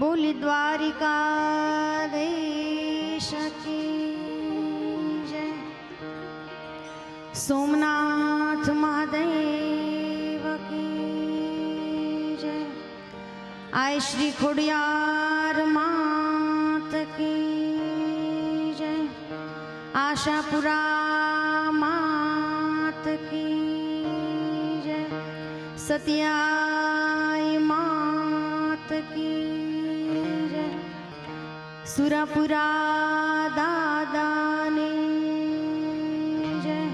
बोली द्वारिकाधीश की जय। सोमनाथ महादेव की जय। आय श्री खोडियार मात की जय। आशापुरा मात की जय। सत्याई मात की जय। सुरापुरा दादा ने जय।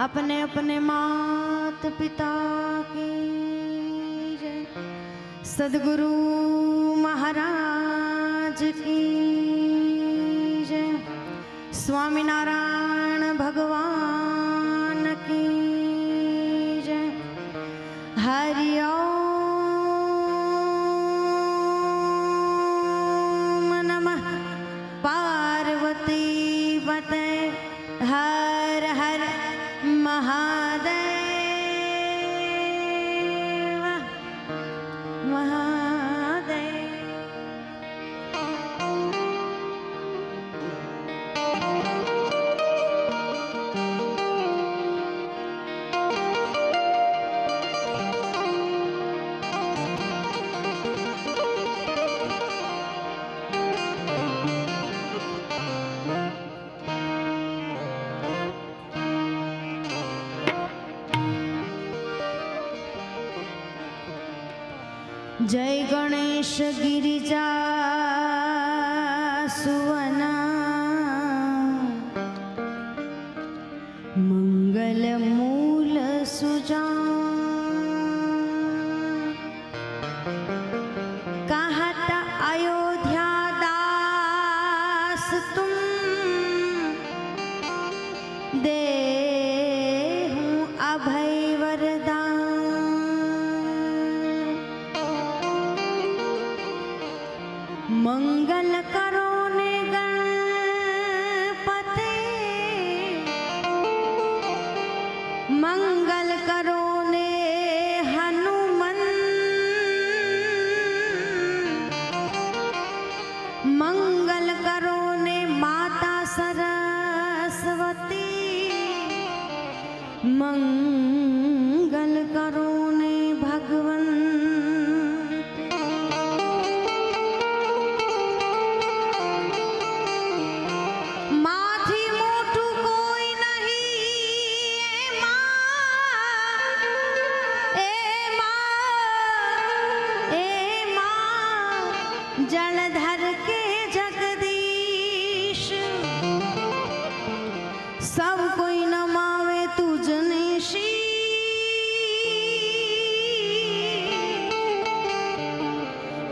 अपने अपने मात पिता की जय। सद्गुरु महाराज की जय। स्वामीनारायण भगवान की जय। हरि ओम नमः पार्वती पते हर हर महादेव महादेव। जय गणेश गिरिजा सुवना मंगल मूल सुजान। कहत अयोध्या दास तुम देहूं अभय वरदान। मंगल करो ने गणपते मंगल करो ने हनुमान। मंगल करो ने माता सरस्वती। मंगल करो ने भगवन। जलधर के जगदीश सब कोई नमावे तुझने शी।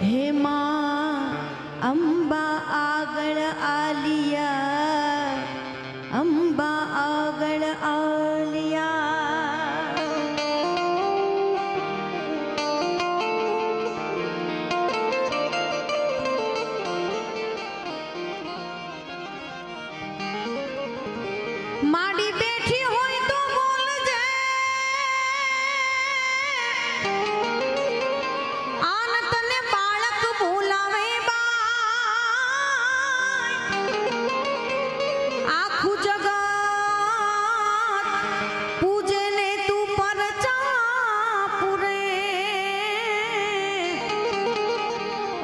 हे माँ अंबा आगड़ आलिया अंबा आगड़ आलिया। माड़ी बैठी होई तो बोल जाए आन तने बालक बोलावे बाय। आखू जगत पूजे ने तू परचा पुरे।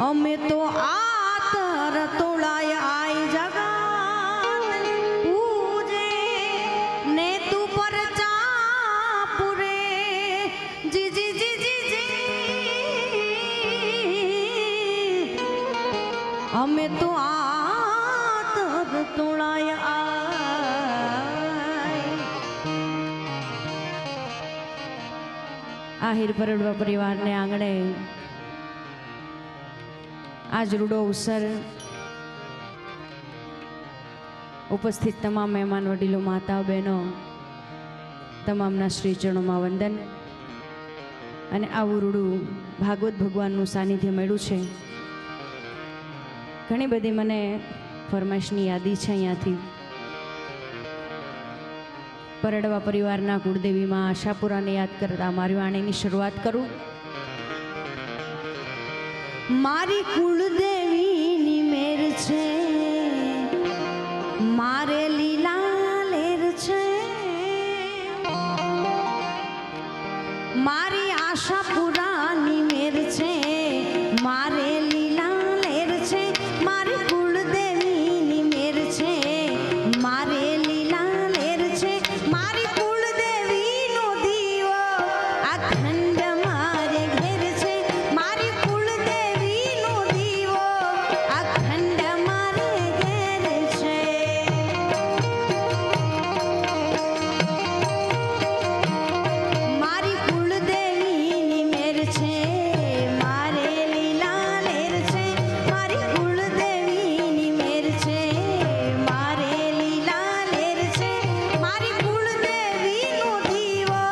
अमे तो आतर तोड़ाय आई जगत हमें तो आतर तोड़ाय आय। आहिर परडवा परिवार ने आंगणे आज रूडो अवसर उपस्थित तमाम मेहमान वडीलो माता बहनों तमामना श्री चरणों में वंदन। अने आवुं रूडू भागवत भगवाननुं सानिध्य मळ्युं छे। घणी बधी मने फरमाइशनी यादी छे। अहींयाथी परडवा परिवारना कुलदेवी मां आशापुराने याद करता मारी वाणीनी शरूआत करूं। મારી કુળદેવીની મેર છે, મારે લીલા લેર છે, મારી આશાપુરાની મેર છે, મારે લીલા લેર છે, મારી કુળદેવીની મેર છે, મારે લીલા લેર છે, મારી કુળદેવીનો દીવો અખંડ મારે ઘેર છે, મારી કુળદેવીનો દીવો અખંડ મારે ઘેર છે. મારી કુળદેવીની મેર છે, મારે લીલા લેર છે, મારી કુળદેવીની મેર છે, મારે લીલા લેર છે, મારી કુળદેવીનો દીવો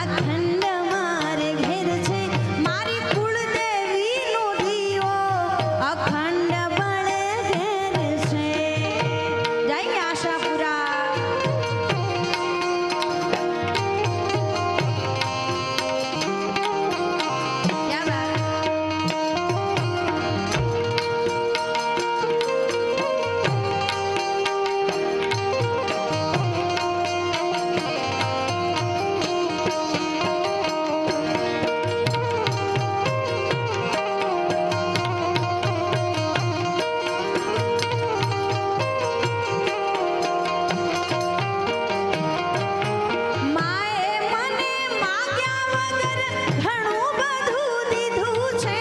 અખંડ મારે ઘેર છે, મારી કુળદેવીનો દીવો અખંડ બળે ઘેર છે. જય આશાપુરા. ક્યાં બાત. માએ મને માગ્યા વગર ઘણું બધું દીધું છે,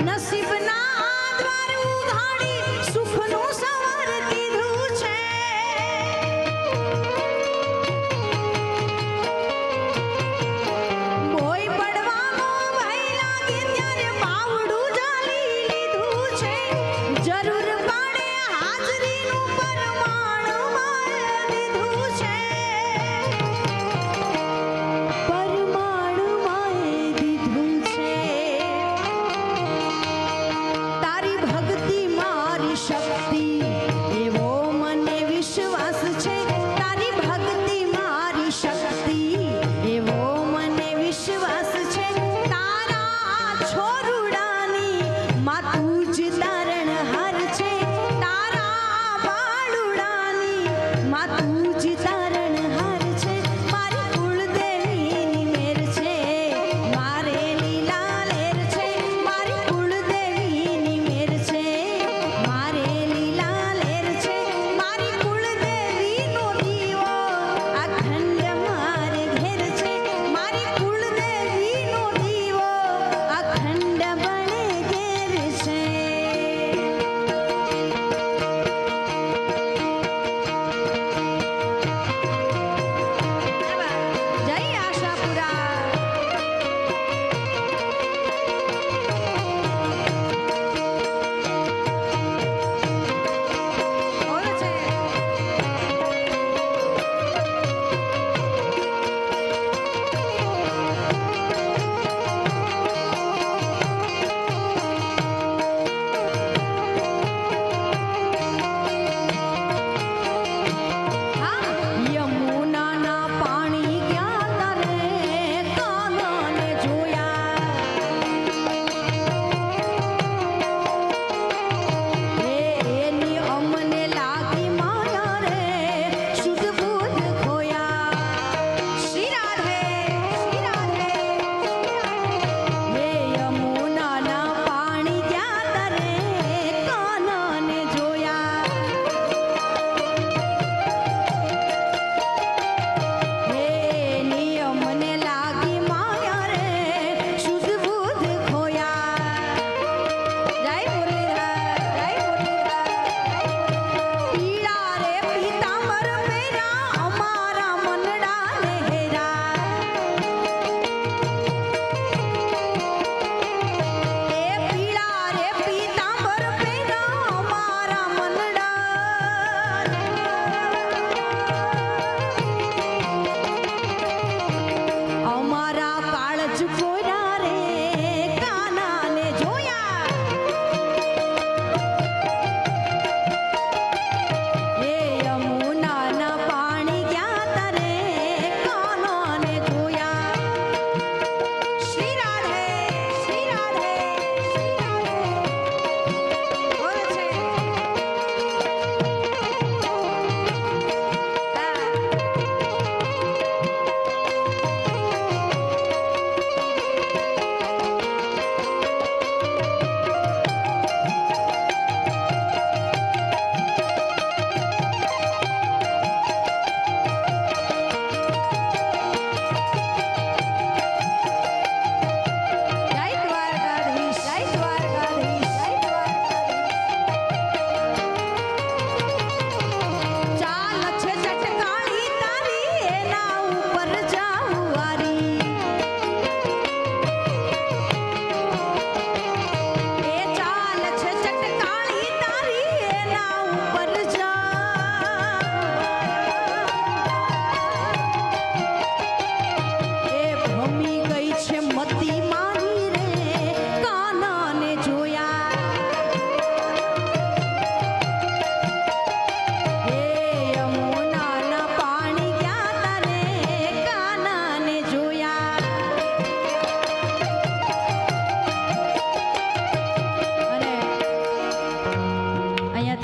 નસીબના દ્વાર ઉઘાડી સુખનું સવાર કીધું છે. ભોય પડવામાં ભય લાગે ત્યારે બાવડું ઝાલી લીધું છે, જરૂર પડે હાજરીનું પરમાણ માએ દીધું છે, પરમાણ માએ દીધું છે. તારી ભક્તિ મારી શક્તિ એવો મને વિશ્વાસ છે, તારી ભક્તિ મારી શક્તિ એવો મને વિશ્વાસ છે, તારા છોરુડાની માતું જ તારણહાર છે, તારા બાળુડાની માતું જ તારણહાર છે, મારી કુળદેવીની મેર છે, મારે લીલા લેર છે, મારી કુળદેવીની મેર છે, મારે લીલા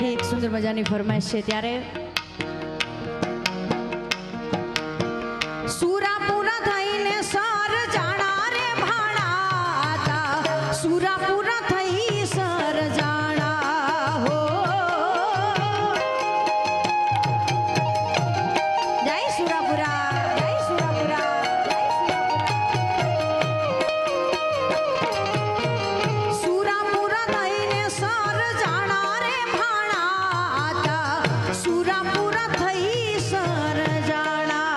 ભાઈથી એક સુંદર મજાની ફરમાઈશ છે. ત્યારે સુરાપુરા થઈને સર જાણા રે ભાણા, સુરાપુરા થઈ સર જાણા હો. જય સુરાપુરા, જય સુરાપુરા, જય સુરાપુરા. સુરાપુરા થઈને સર જાણા રે ભાણા, સુરાપુરા થઈ સર જાણા.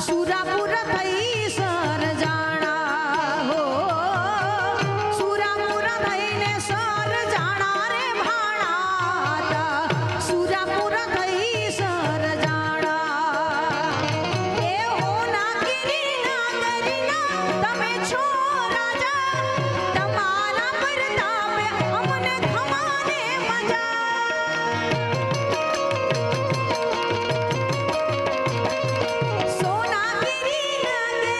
સુરાપુર થઈ સર જાણા હો સુરાપુર થઈને સર જાણા રે ભાણા સુરાપુર થઈ સર જાણા એ હો નાગરી નાગરીના તમે છો રાજા તમારા પરતાપે અમને ખમાને મજા સોનાગીરી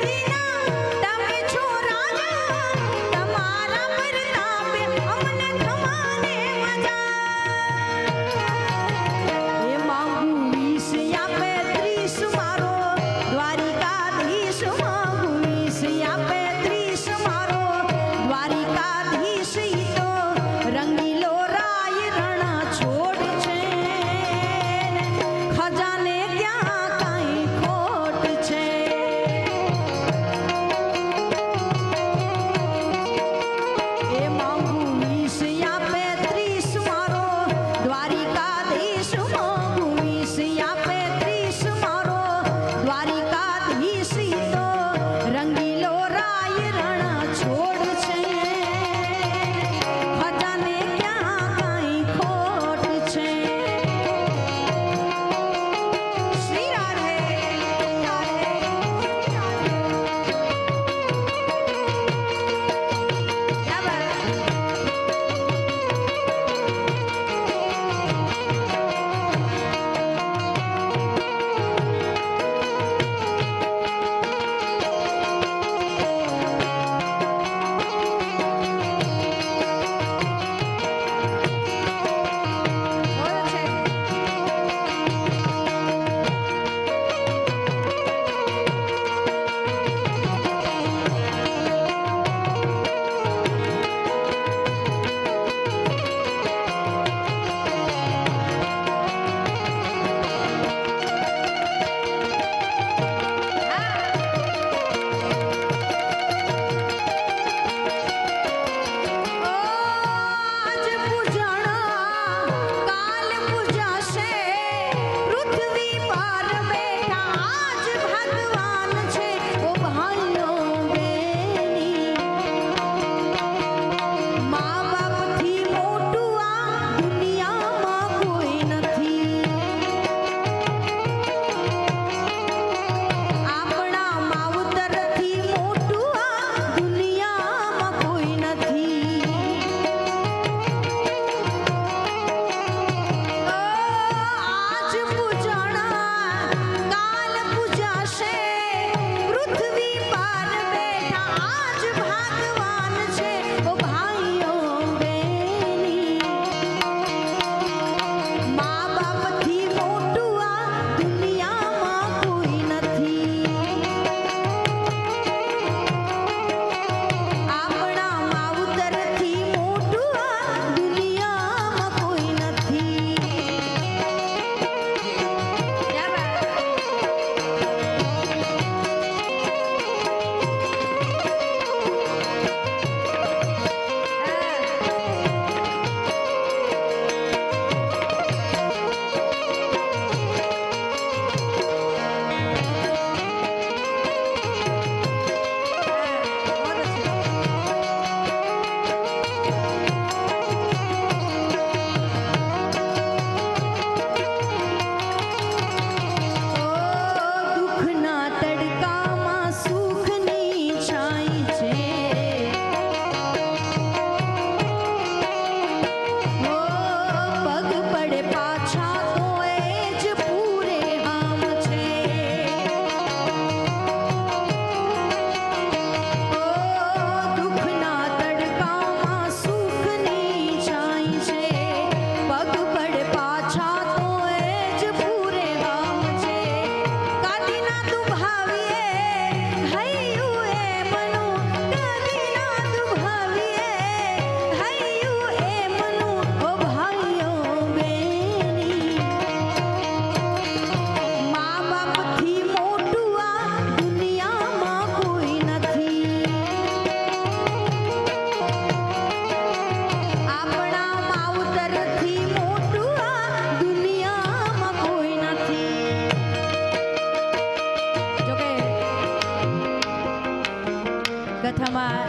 કથામાં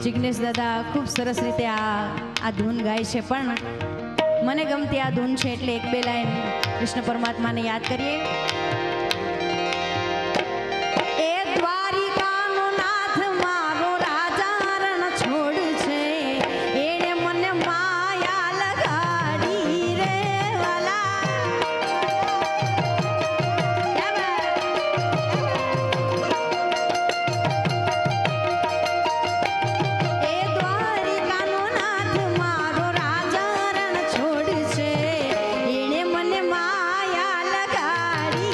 જિગ્નેશ દાદા ખૂબ સરસ રીતે આ ધૂન ગાય છે, પણ મને ગમતી આ ધૂન છે એટલે એક બે લાઈન કૃષ્ણ પરમાત્માને યાદ કરીએ. એ દ્વારિકાનો નાથ મારો રાજા રણ છોડ છે, એણે મને માયા લગાડી રે વાલા. એ દ્વારિકાનો નાથ મારો રાજા રણ છોડ છે, એણે મને માયા લગાડી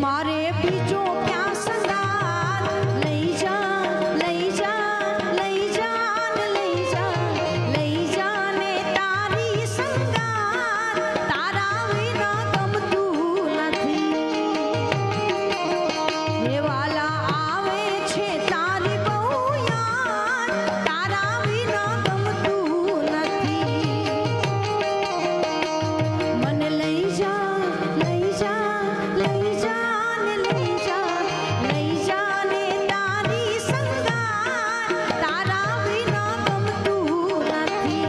मारे बीजो क्या संगार लई जा लई जा लई जान लई जा लई जाने तारी संगार तारा विना गमतू નથી हे वाला आवे छे तारी बहू याद तारा विना गमतू નથી मन लई जा लई जा लई जान लई जा लई जाने तारी संगार तारा विना गमतू નથી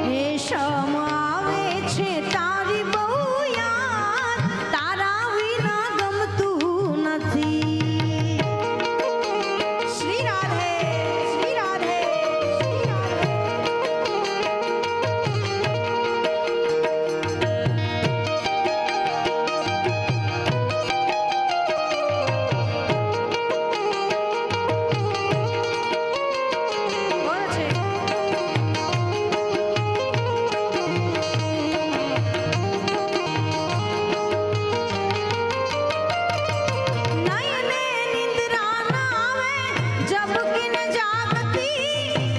हे शम आवे छे तारी बहू याद तारा विना गमतू નથી श्री राधे श्री राधे श्री राधे બોલો છે नयने निंद्रा ना आवे जब किन जागती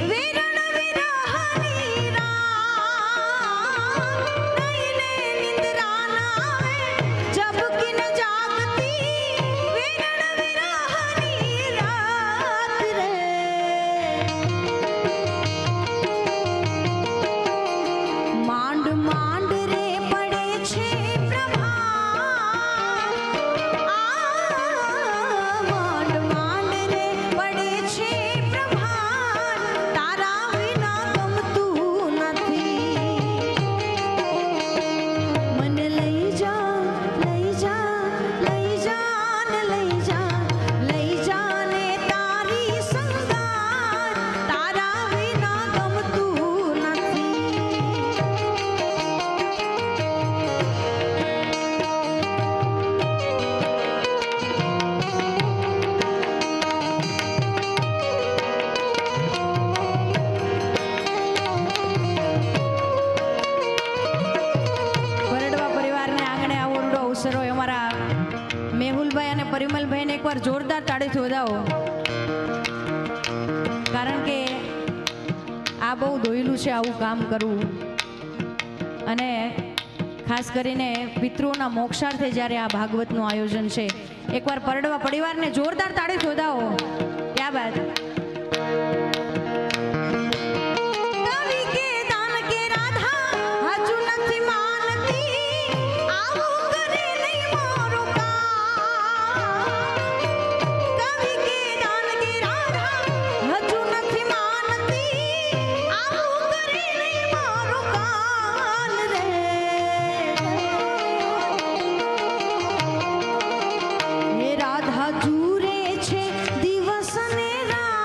वीरण विरहनी रात नयने निंद्रा ना आवे जब किन जागती वीरण विरहनी रात रे માંડ માંડ રે પડે છે પ્રભાત માંડ માંડ રે પડે છે પ્રભાત તારા વિના ગમતું નથી मन લઈ जा લઈ जा લઈ જાન લઈ जा લઈ જાને તારી સંગાર તારા વિના ગમતું નથી પરડવા પરિવારને આંગણે આવો રૂડો અવસર હોય અમારા મેહુલભાઈ અને પરિમલભાઈને એકવાર જોરદાર તાળીથી વધાવો કારણ કે આ બહુ દોયલું છે આવું કામ કરવું અને ખાસ કરીને પિતૃઓના મોક્ષાર્થે જ્યારે આ ભાગવતનું આયોજન છે એકવાર પરડવા પરિવારને જોરદાર તાળીથી વધાવો ક્યાં બાત कवि के दान के राधा हजू નથી માનતી આવું કરે નહીં મારું કામ कवि के दान के राधा हजू નથી માનતી આવું કરે નહીં મારું કાન રે હે રાધા જુરે છે દિવસ ને રાત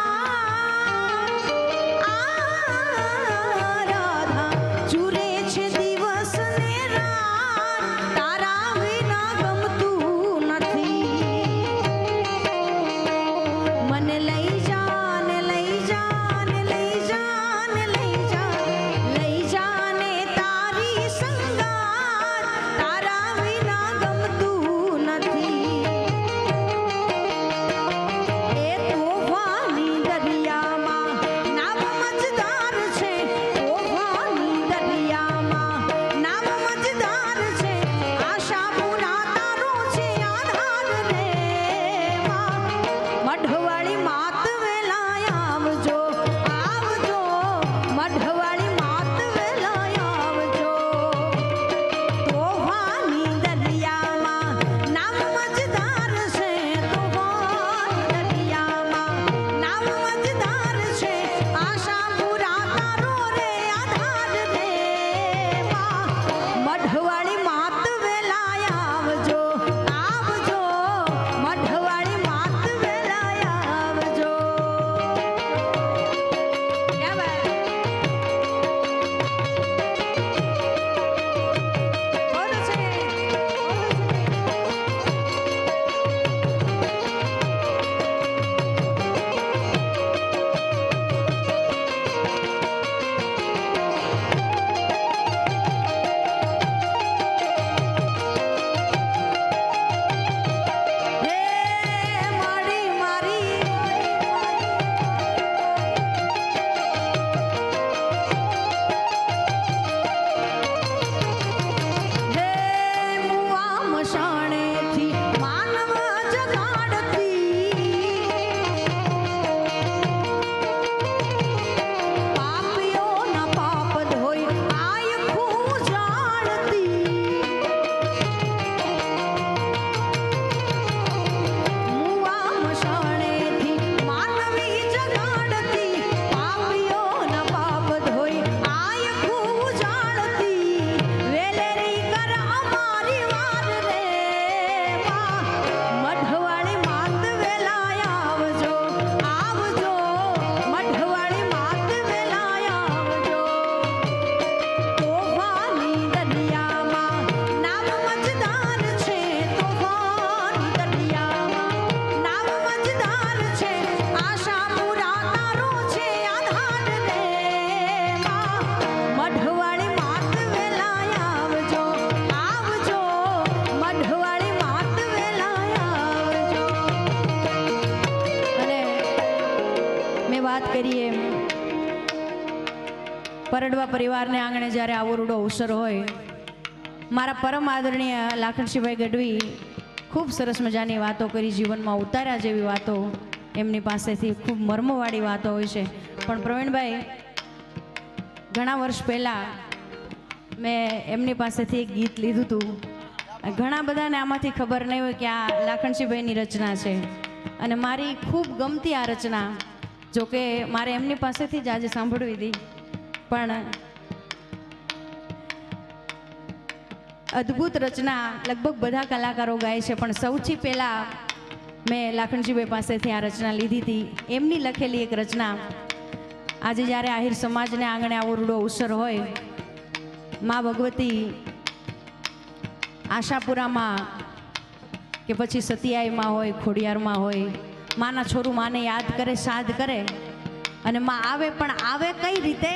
પરડવા પરિવારને આંગણે જ્યારે આવો રૂડો અવસર હોય, મારા પરમ આદરણીય લાખણસિંહભાઈ ગઢવી ખૂબ સરસ મજાની વાતો કરી, જીવનમાં ઉતાર્યા જેવી વાતો એમની પાસેથી ખૂબ મર્મવાળી વાતો હોય છે. પણ પ્રવીણભાઈ, ઘણા વર્ષ પહેલાં મેં એમની પાસેથી એક ગીત લીધું હતું. ઘણા બધાને આમાંથી ખબર નહીં હોય કે આ લાખણસિંહભાઈની રચના છે, અને મારી ખૂબ ગમતી આ રચના. જોકે મારે એમની પાસેથી જ આજે સાંભળવી હતી, પણ અદ્ભુત રચના લગભગ બધા કલાકારો ગાય છે, પણ સૌથી પહેલાં મેં લાખણસિંહભાઈ પાસેથી આ રચના લીધી હતી. એમની લખેલી એક રચના આજે જ્યારે આહિર સમાજને આંગણે આવો રૂડો અવસર હોય, મા ભગવતી આશાપુરામાં કે પછી સતિયાઈમાં હોય, ખોડિયારમાં હોય, માના છોરું માને યાદ કરે, સાધ કરે, અને માં આવે, પણ આવે કઈ રીતે?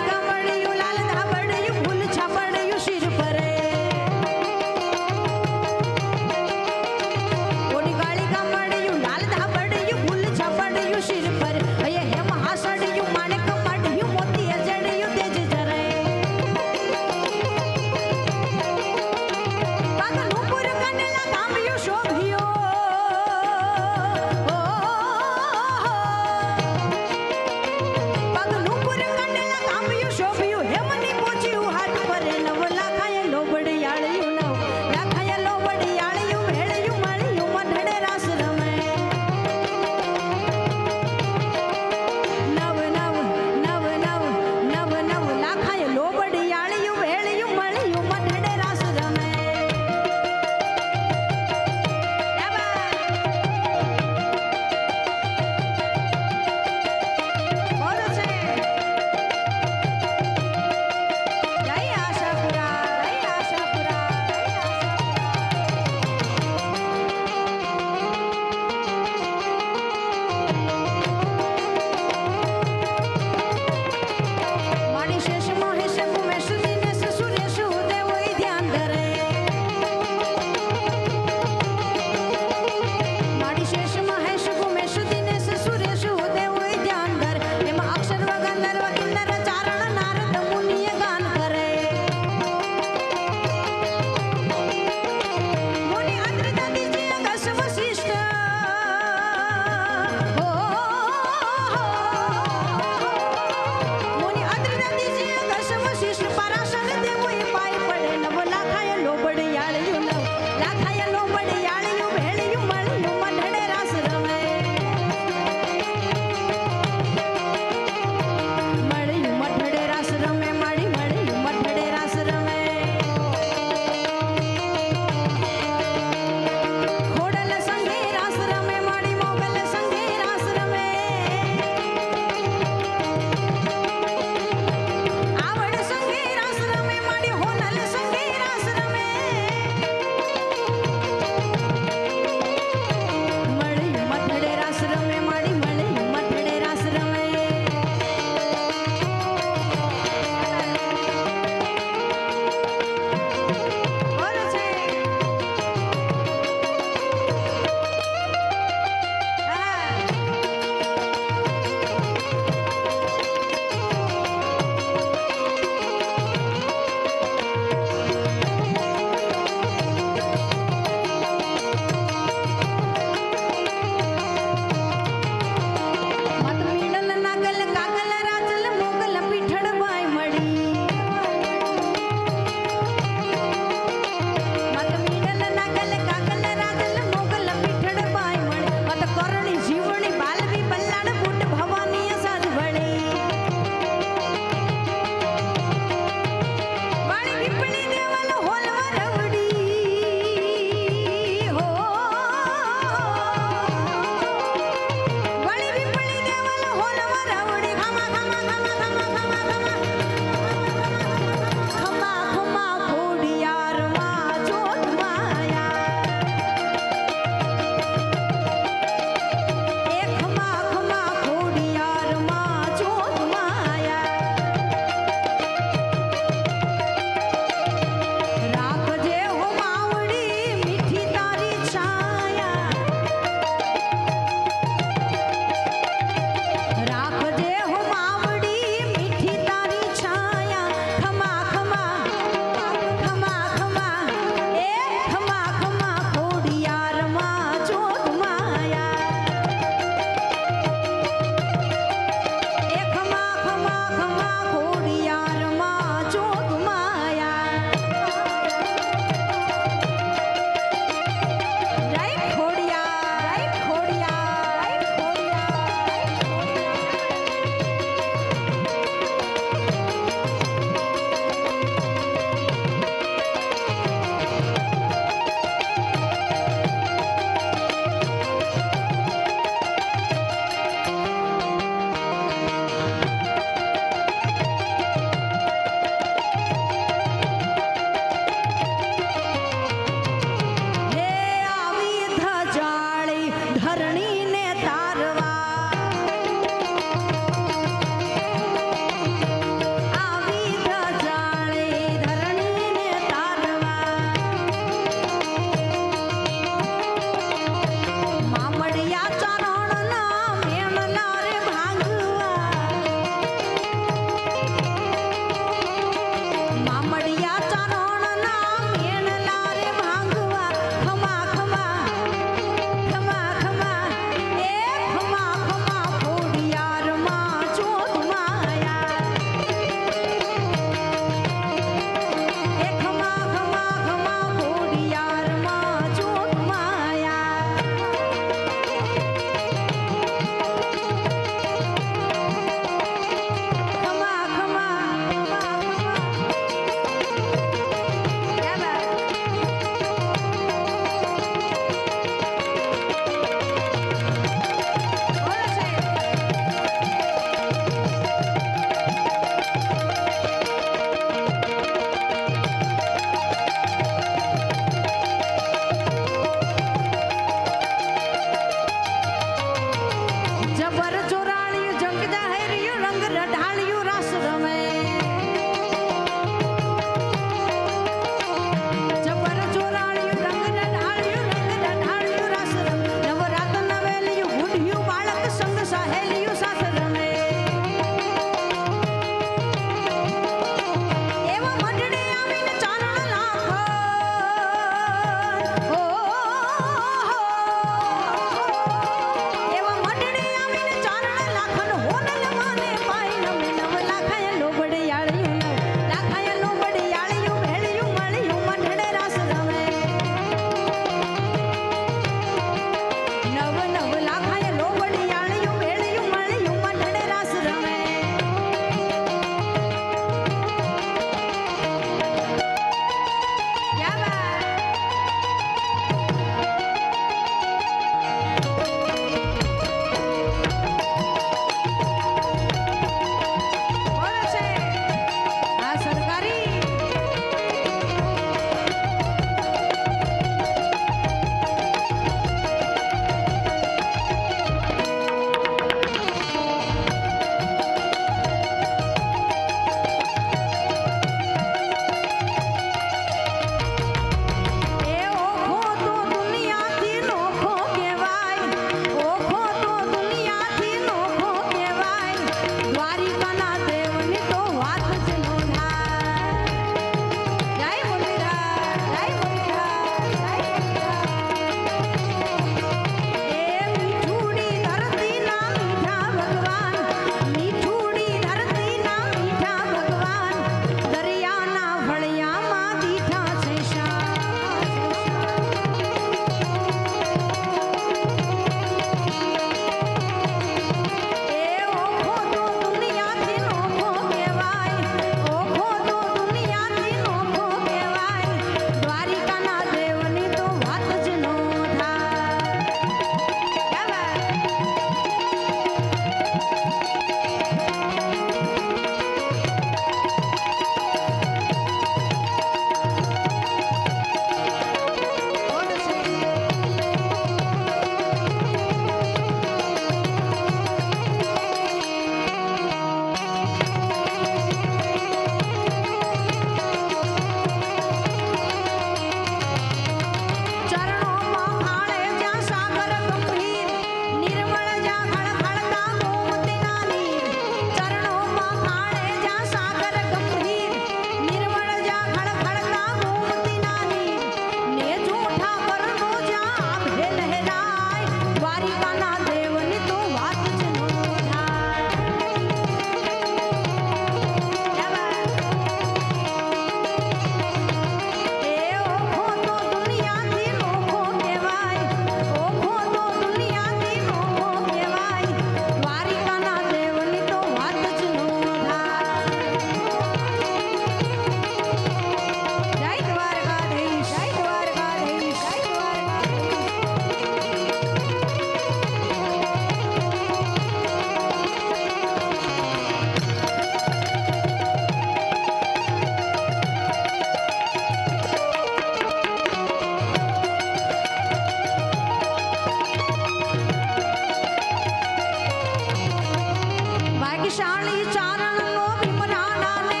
ભાગ્યશાળી ચારણનો ભીમરાણાને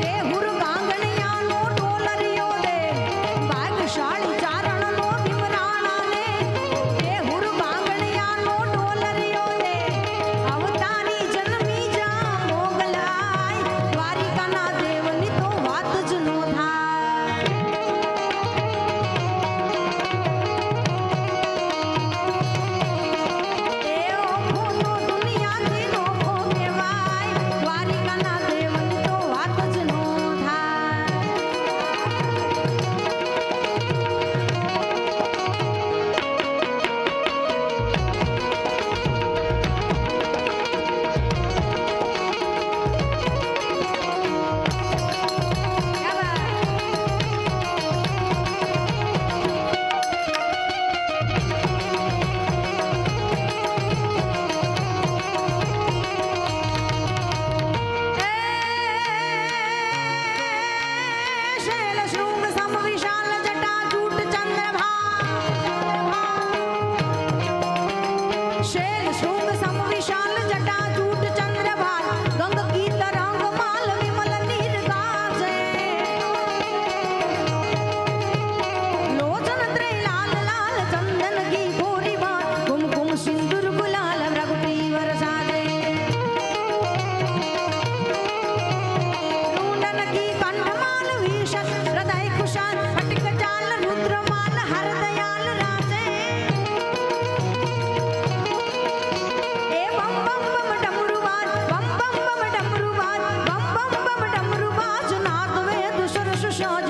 દેહુર ગાંગણિયાનો ડોલરિયો દે ભાગ્યશાળી ચારણનો ભીમરાણાને દેહુર ગાંગણિયાનો ડોલરિયો દે અવતારી જન્મી જા મોગલાય દ્વારિકાના દેવની તો વાત જ નો થાય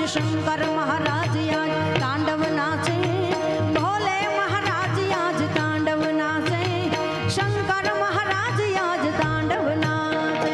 શંકર મહારાજ યાદ તાંડવ નાચે ભોલે મહારાજ યાદ તાંડવ નાચે શંકર મહારાજ યાદ તાંડવ નાચે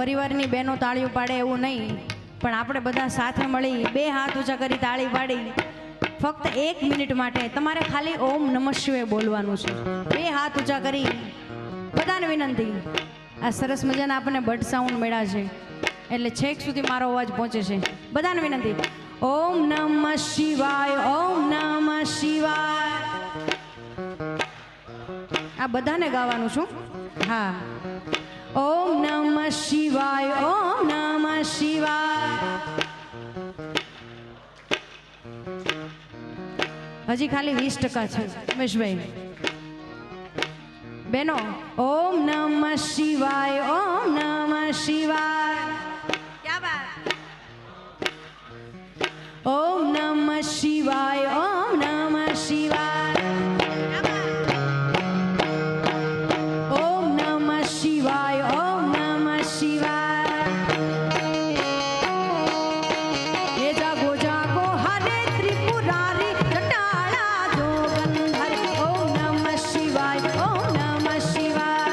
પરિવારની બહેનો તાળીઓ પાડે એવું નહીં, પણ આપણે બધા સાથે મળી 2 હાથ ઊંચા કરી તાળી પાડી ફક્ત 1 મિનિટ માટે તમારે ખાલી ઓમ નમઃ શિવાય બોલવાનું છે. 2 હાથ ઊંચા કરી બધાને વિનંતી. આ સરસ મજાના આપણને બટ સાઉન્ડ મળ્યા છે એટલે છેક સુધી મારો અવાજ પહોંચે છે. બધાને વિનંતી, ઓમ નમઃ શિવાય, ઓમ નમઃ શિવાય. આ બધાને ગાવાનું છું. હા, ઓમ નમઃ શિવાય, ઓમ નમઃ શિવાય. હજી ખાલી 20% છે રમેશભાઈ. બેનો, ઓમ નમઃ શિવાય, ઓમ નમઃ શિવાય. ક્યા બાત. ઓમ નમઃ શિવાય, ઓમ નમઃ શિવાય. ઓમ નમઃ શિવાય, ઓમ નમઃ શિવાય. હે જાગો જાગો હરે ત્રિપુરારી જટાળા જોગંધર. ઓમ નમઃ શિવાય, ઓમ નમઃ શિવાય.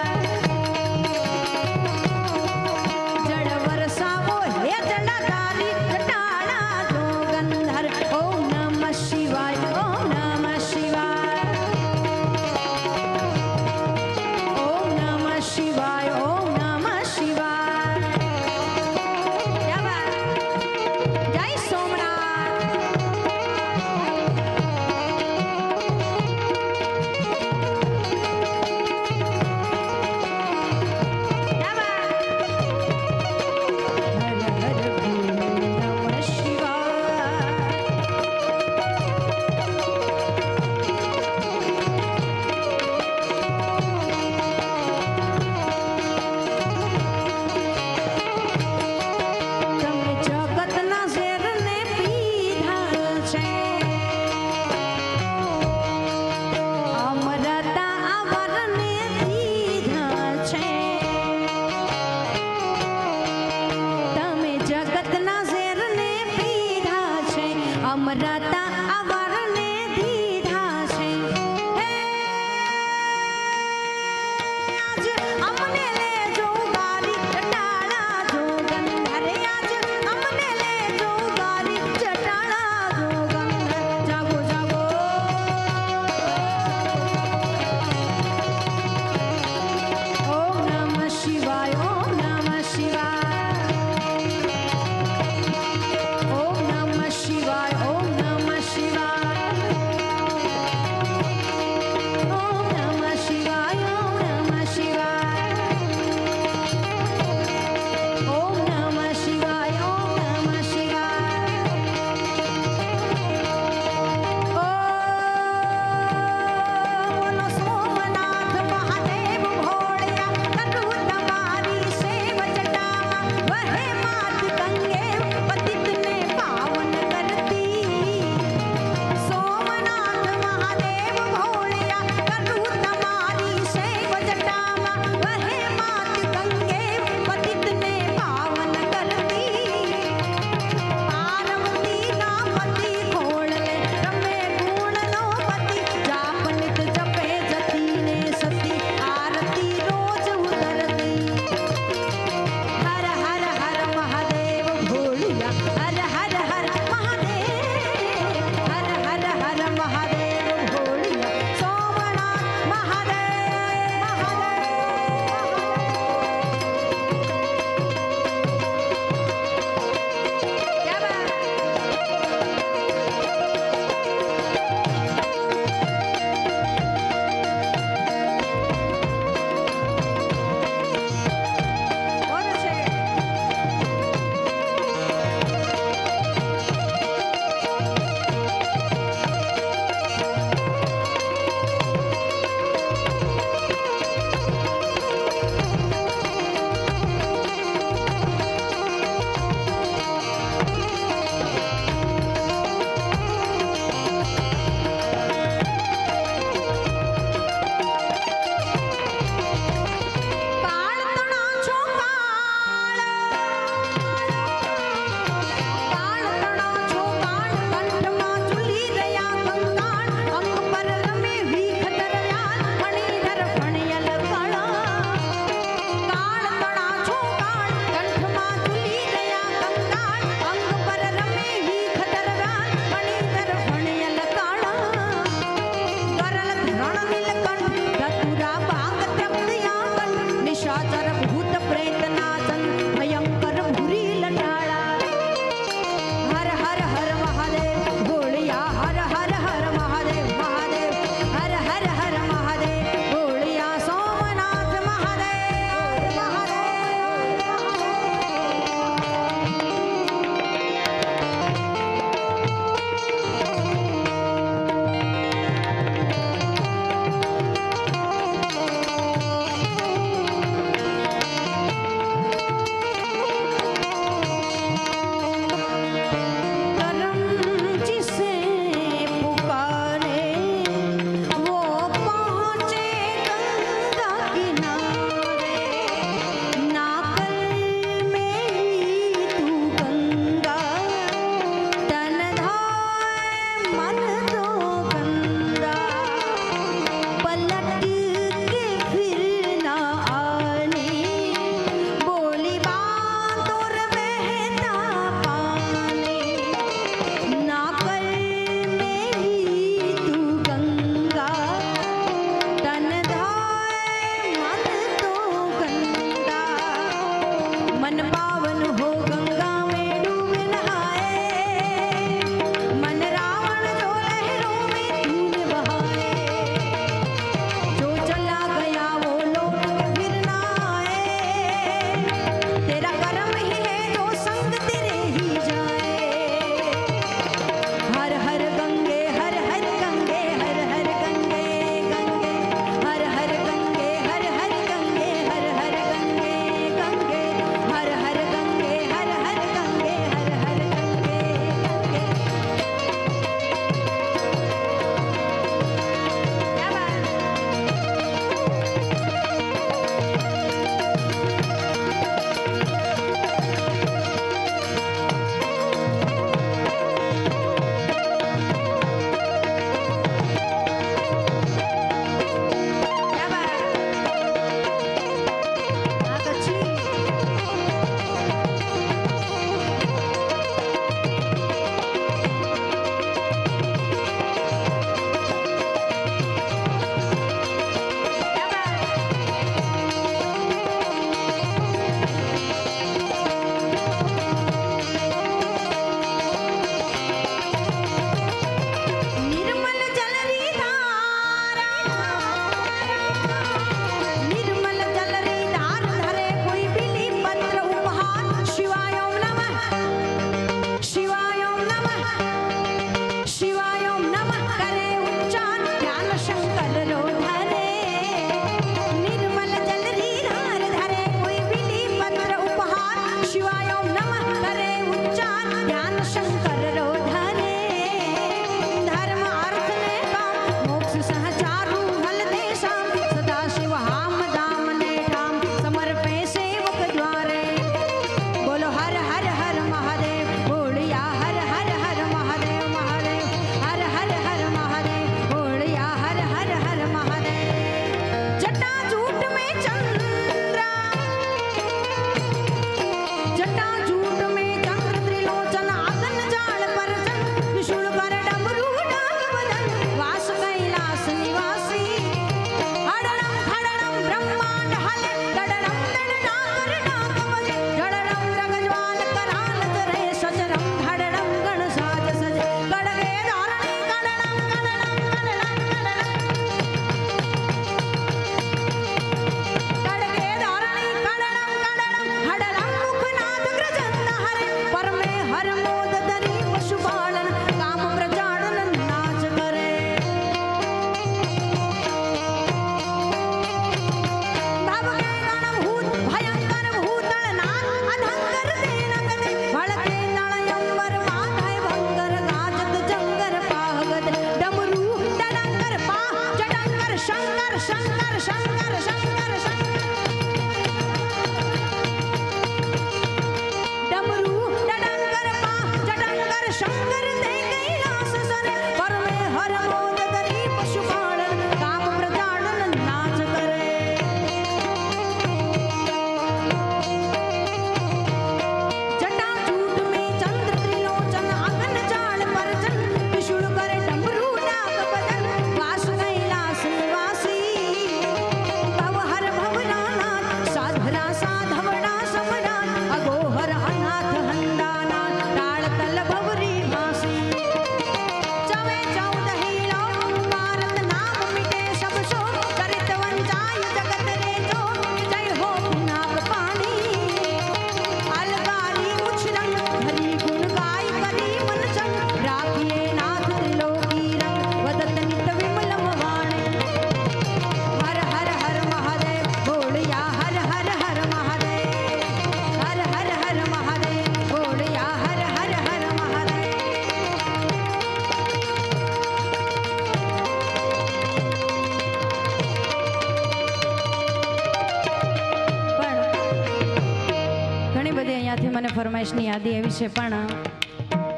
ફરમાઈશની યાદી આવી છે, પણ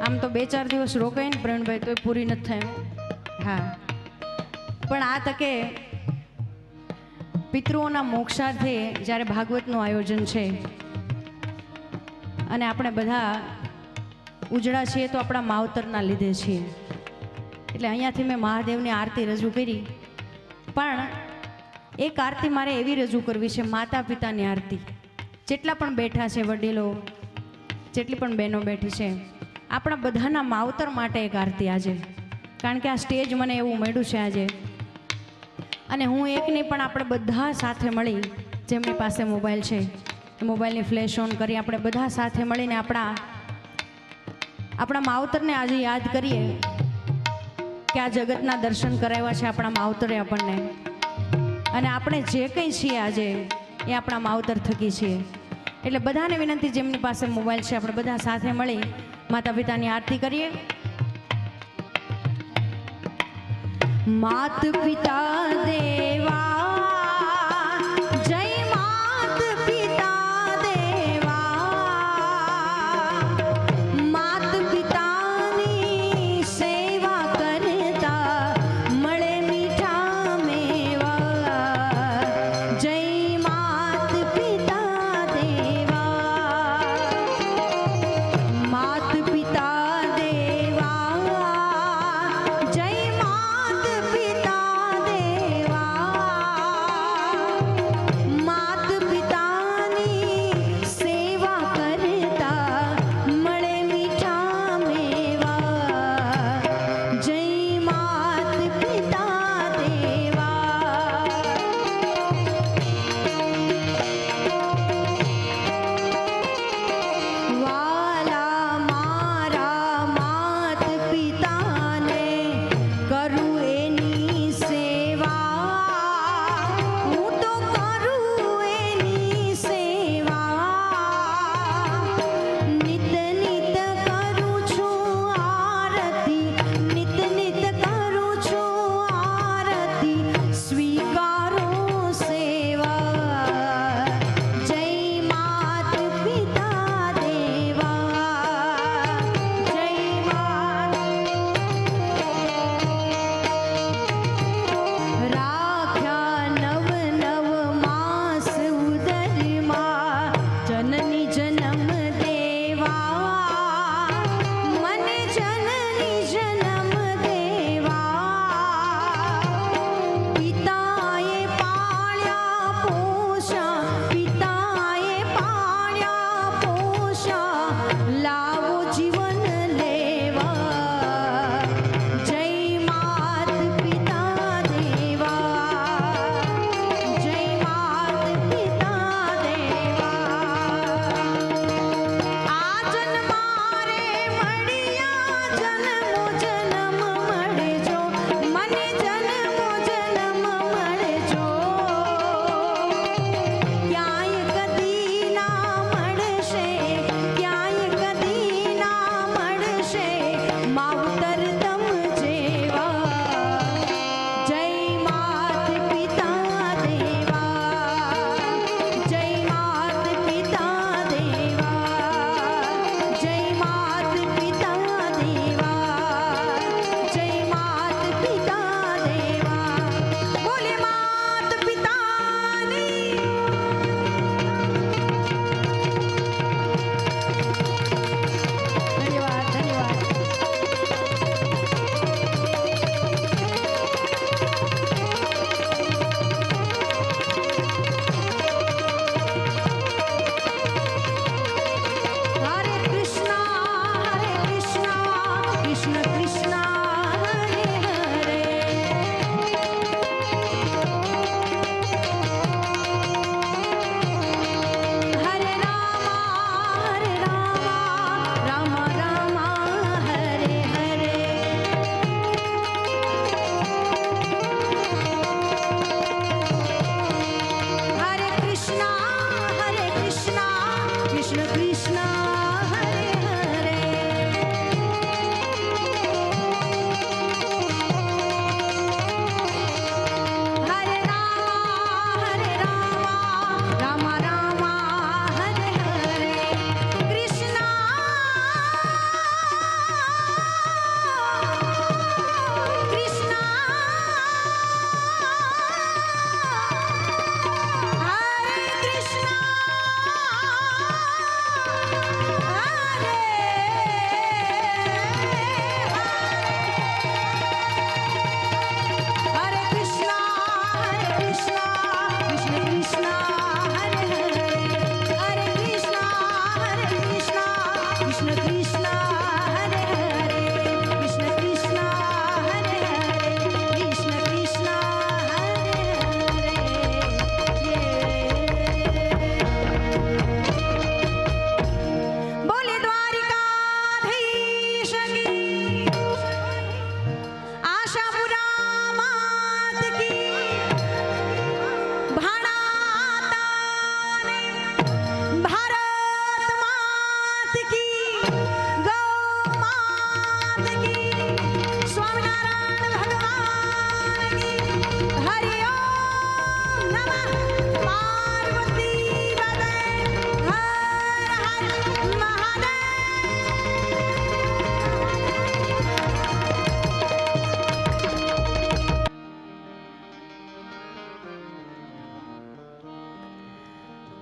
આમ તો 2-4 દિવસ રોકાય ને પ્રવીણભાઈ તોય પૂરી નથી થાય. હા, પણ આ તકે પિતૃઓના મોક્ષાર્થે જ્યારે ભાગવતનું આયોજન છે અને આપણે બધા ઉજળા છીએ તો આપણા માવતરના લીધે છીએ, એટલે અહીંયાથી મેં મહાદેવની આરતી રજૂ કરી. પણ એક આરતી મારે એવી રજૂ કરવી છે, માતા પિતાની આરતી. જેટલા પણ બેઠા છે વડીલો, જેટલી પણ બહેનો બેઠી છે, આપણા બધાના માવતર માટે એક આરતી આજે, કારણ કે આ સ્ટેજ મને એવું મળ્યું છે આજે. અને હું એક નહીં પણ આપણે બધા સાથે મળી, જેમની પાસે મોબાઈલ છે મોબાઈલની ફ્લેશ ઓન કરી આપણે બધા સાથે મળીને આપણા માવતરને આજે યાદ કરીએ કે આ જગતના દર્શન કરાવ્યા છે આપણા માવતરે આપણને, અને આપણે જે કંઈ છીએ આજે એ આપણા માવતર થકી છીએ. એટલે બધાને વિનંતી, જેમની પાસે મોબાઈલ છે આપણે બધા સાથે મળી માતા પિતાની આરતી કરીએ. માત પિતા દેવા જય માત પિતા દેવા, માત પિતાની સેવા કરતા મળે મીઠા મેવા. જય માત પિતા દેવા, માત પિતા દેવા જય માત પિતા દેવા.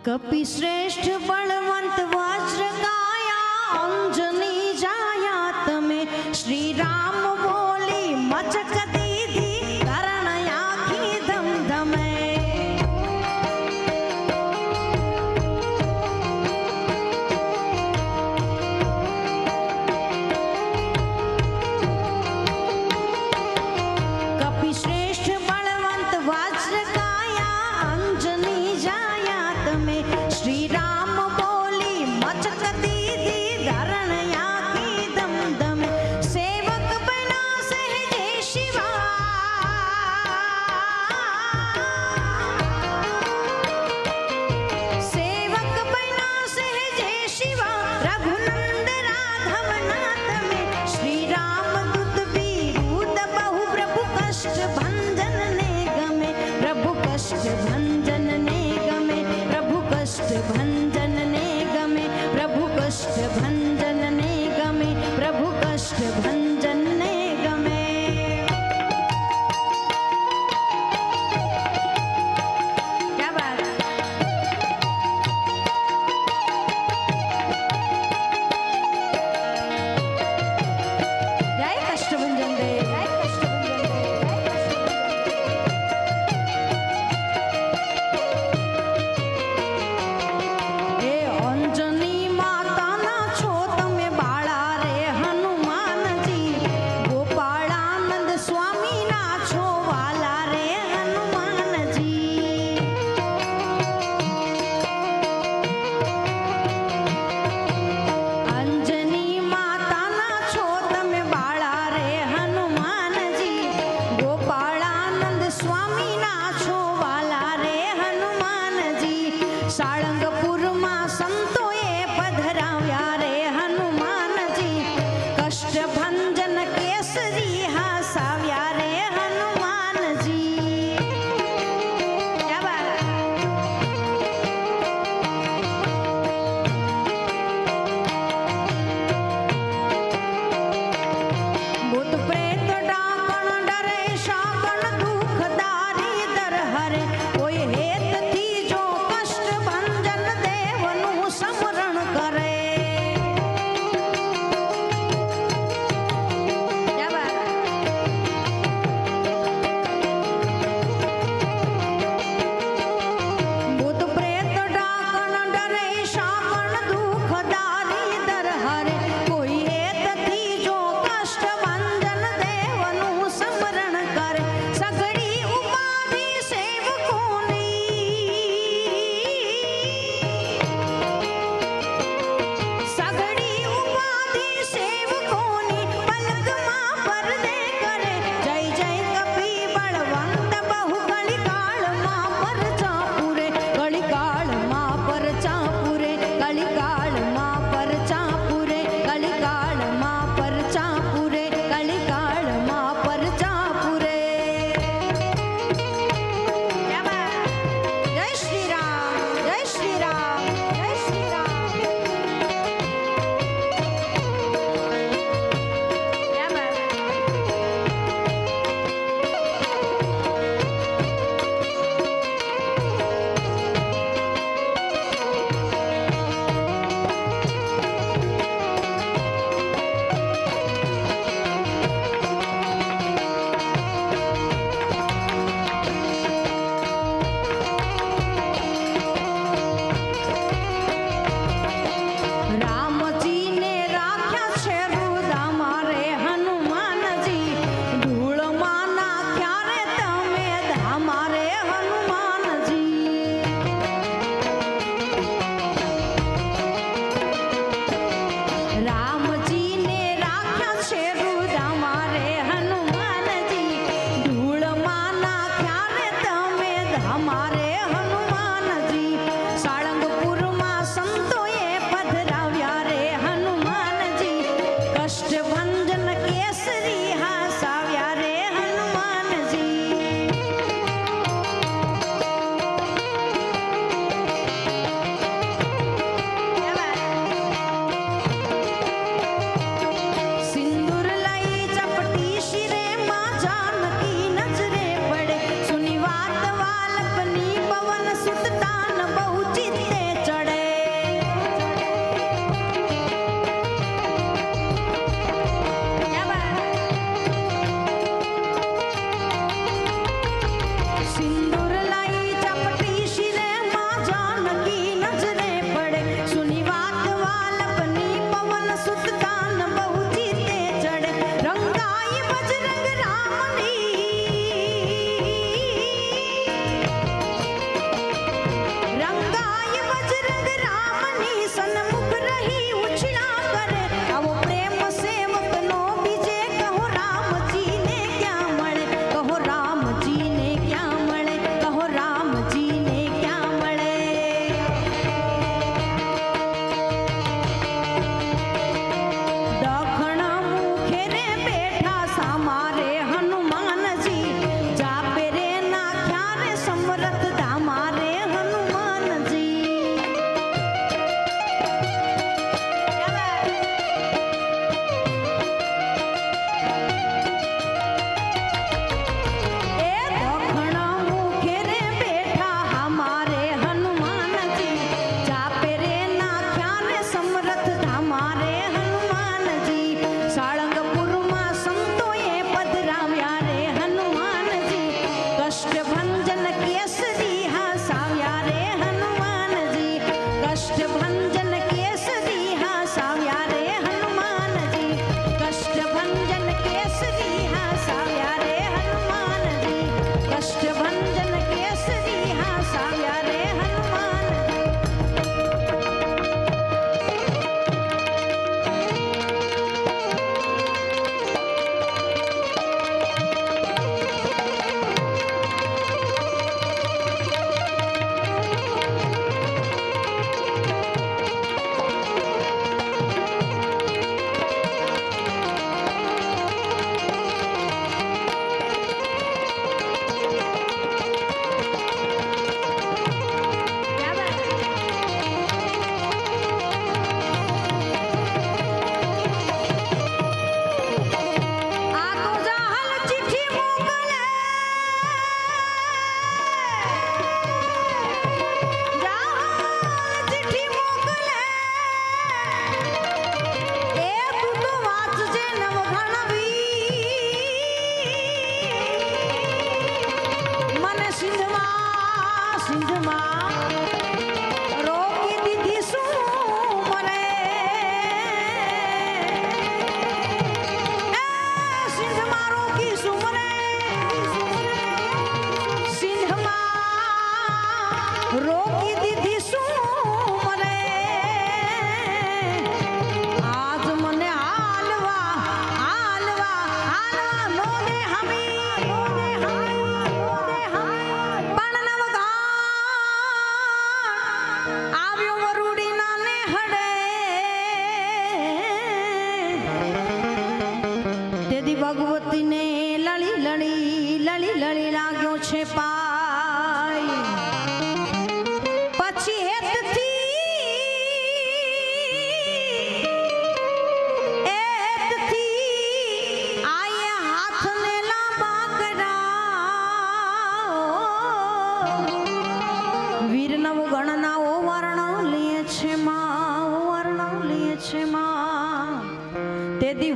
कपि श्रेष्ठ बलवंत वज्र काया अंजनी जाया तमे श्री राम बोली मचक दीदी करण आखी धम धमे कपि श्रेष्ठ बलवंत वज्र काया अंजनी जाया तमे श्री राम बोली मचक दीदी धरण आखी दम दम सेवक बना सहजे शिवा सेवक बना सहजे शिवा रघुनंद राघव नाथ में श्री राम दूत बीरूद बहु प्रभु कष्ट भंजन ने गमे प्रभु कष्ट भंजन ने गमे प्रभु कष्ट भंजन ने गमे प्रभु कष्ट भंजन ने गमे प्रभु कष्ट भंजन ने गमे क्या बात जय कष्ट भंजन दे जय कष्ट भंजन दे जय कष्ट भंजन दे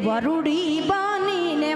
વરુડી બનીને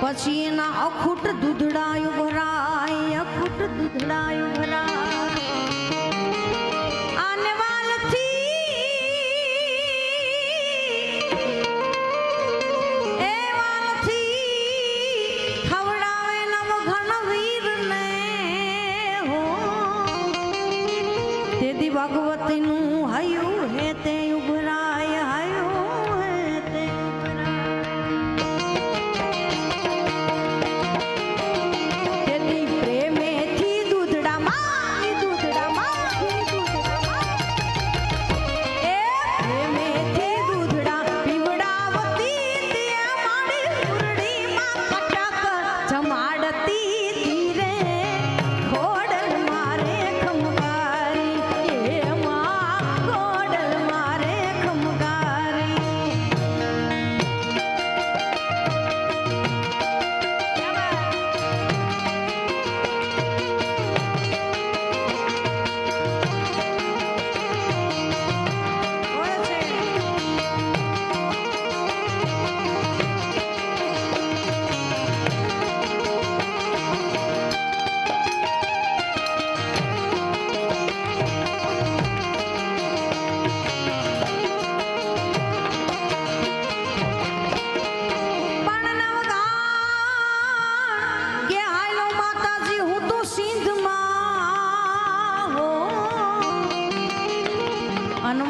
પછી એના અખૂટ દૂધડાયું ભરાય, અખૂટ દૂધડાયું ભરાય. આને વાલથી એ વાલથી ખવડાવે નવઘણ વીરને હો. તેથી ભગવતીનું હયું હે તે ઉભરાય, હયું હે તે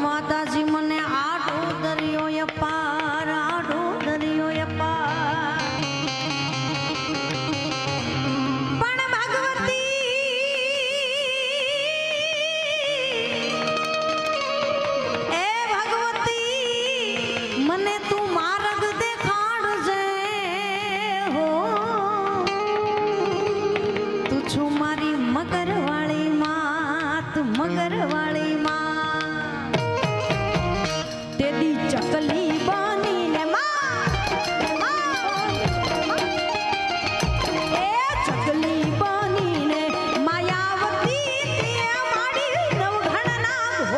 માતાજી મને આડો દરિયો પાર, આડો દરિયો પાર. પણ ભગવતી મને તું માર્ગ દેખાડજે હો. તું છું મારી મગરવાળી માત, મગરવાળી માત. ચકલી બનીને ચકલી બનીને માયાવતી માડી નવઘણના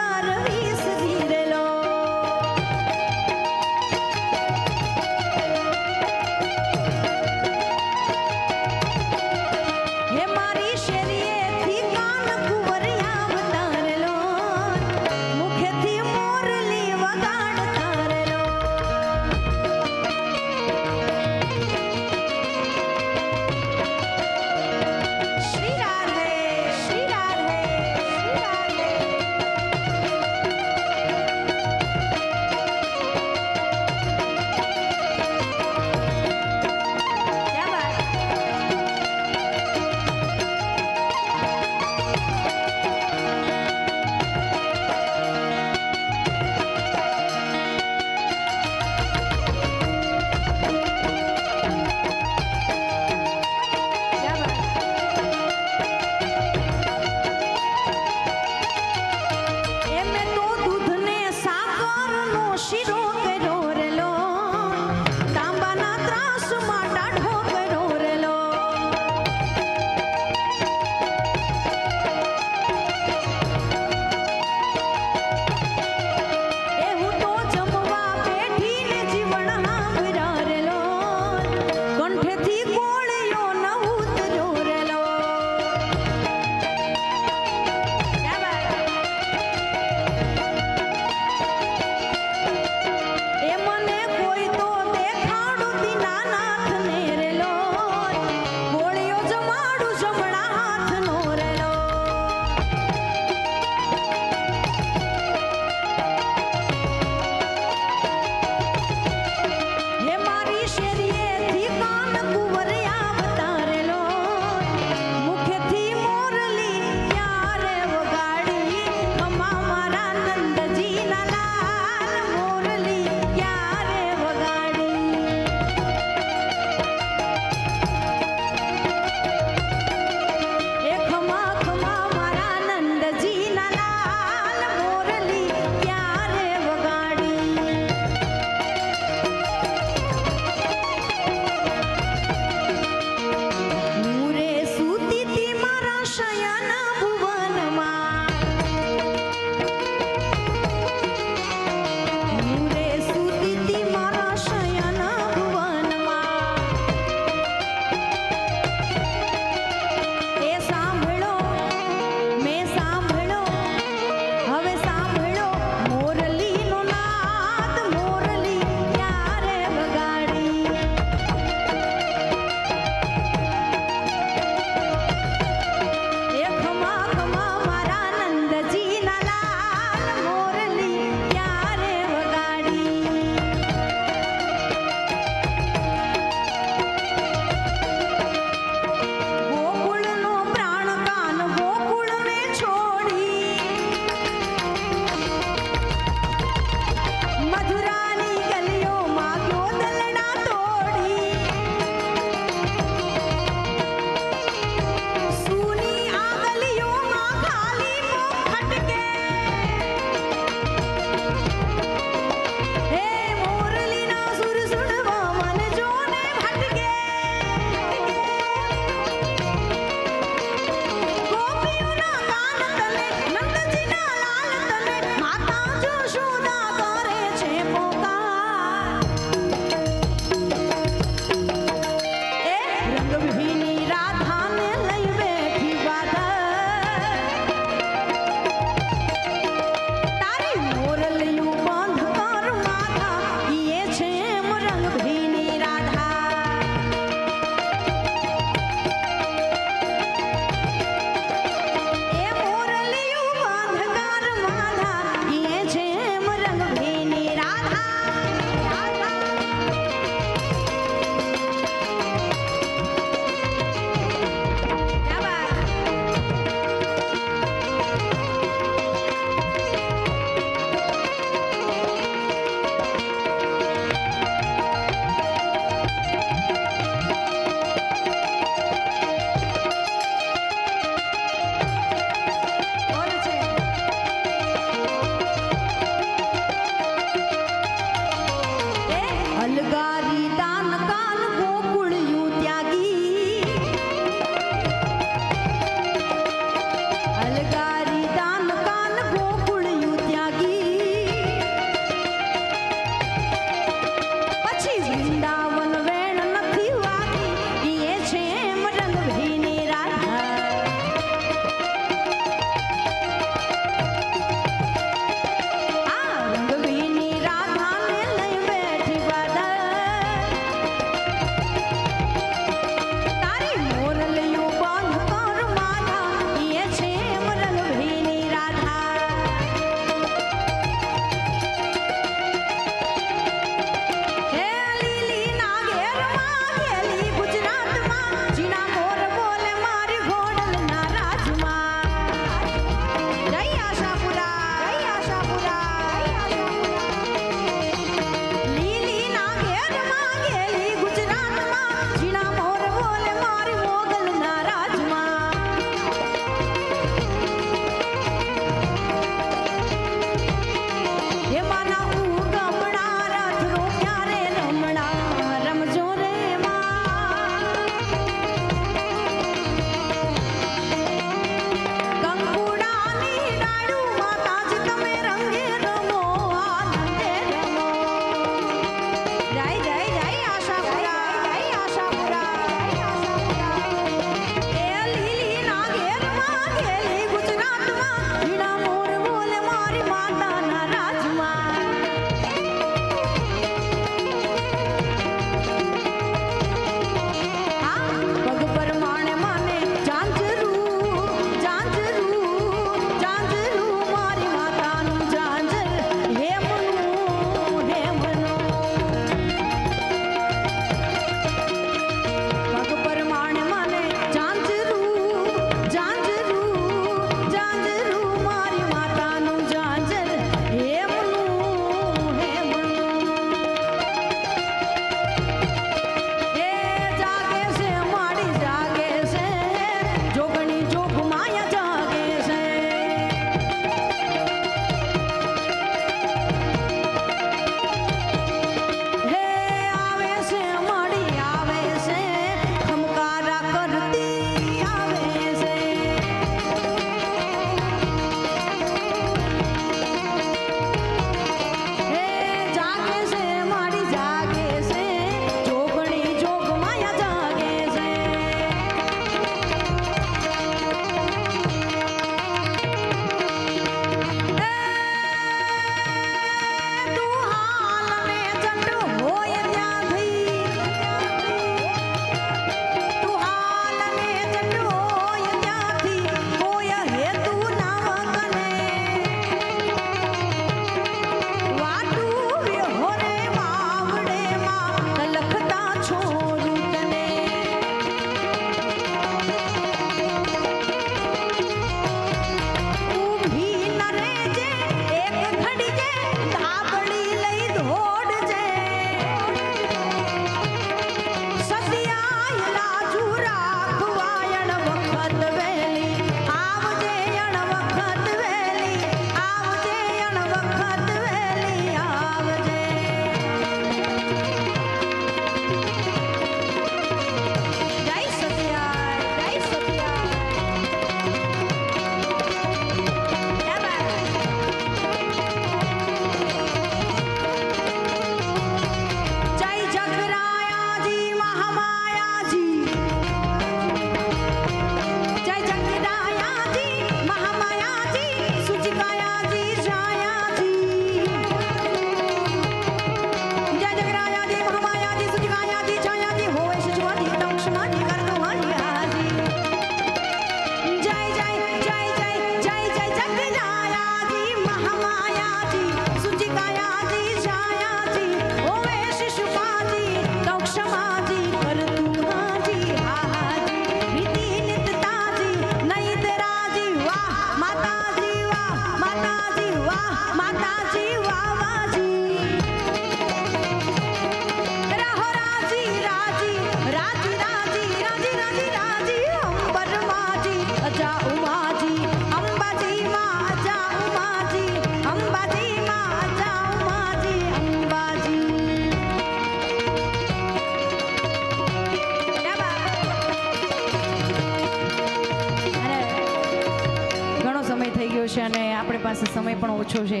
સમય થઈ ગયો છે અને આપણી પાસે સમય પણ ઓછો છે,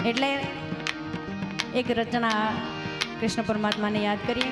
એટલે એક રચના કૃષ્ણ પરમાત્માને યાદ કરીએ.